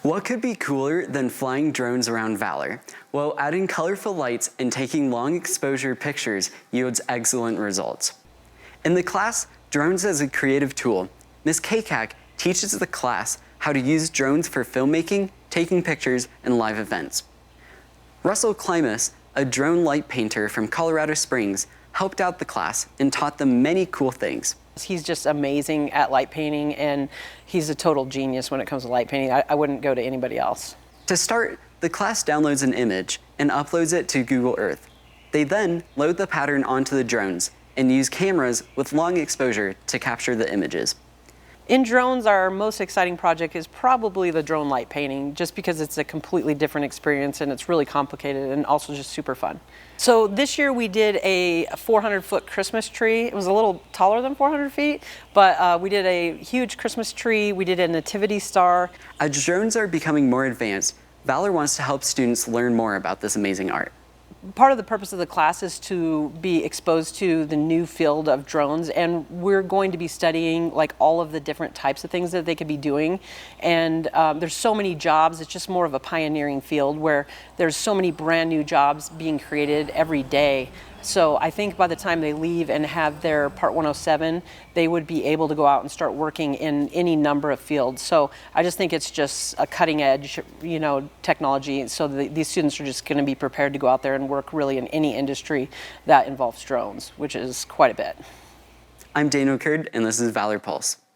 What could be cooler than flying drones around Valor? Well, adding colorful lights and taking long exposure pictures yields excellent results. In the class, Drones as a Creative Tool, Ms. Kakak teaches the class how to use drones for filmmaking, taking pictures, and live events. Russell Klimas, a drone light painter from Colorado Springs, helped out the class and taught them many cool things. He's just amazing at light painting, and he's a total genius when it comes to light painting. I wouldn't go to anybody else. To start, the class downloads an image and uploads it to Google Earth. They then load the pattern onto the drones and use cameras with long exposure to capture the images. In drones, our most exciting project is probably the drone light painting, just because it's a completely different experience and it's really complicated and also just super fun. So this year we did a 400-foot Christmas tree. It was a little taller than 400 feet, but we did a huge Christmas tree. We did a nativity star. As drones are becoming more advanced, Valor wants to help students learn more about this amazing art. Part of the purpose of the class is to be exposed to the new field of drones, and we're going to be studying like all of the different types of things that they could be doing. And there's so many jobs. It's just more of a pioneering field where there's so many brand new jobs being created every day. So I think by the time they leave and have their Part 107, they would be able to go out and start working in any number of fields. So I just think it's just a cutting edge, technology. So these students are just going to be prepared to go out there and work really in any industry that involves drones, which is quite a bit. I'm Daniel Kurd, and this is Valor Pulse.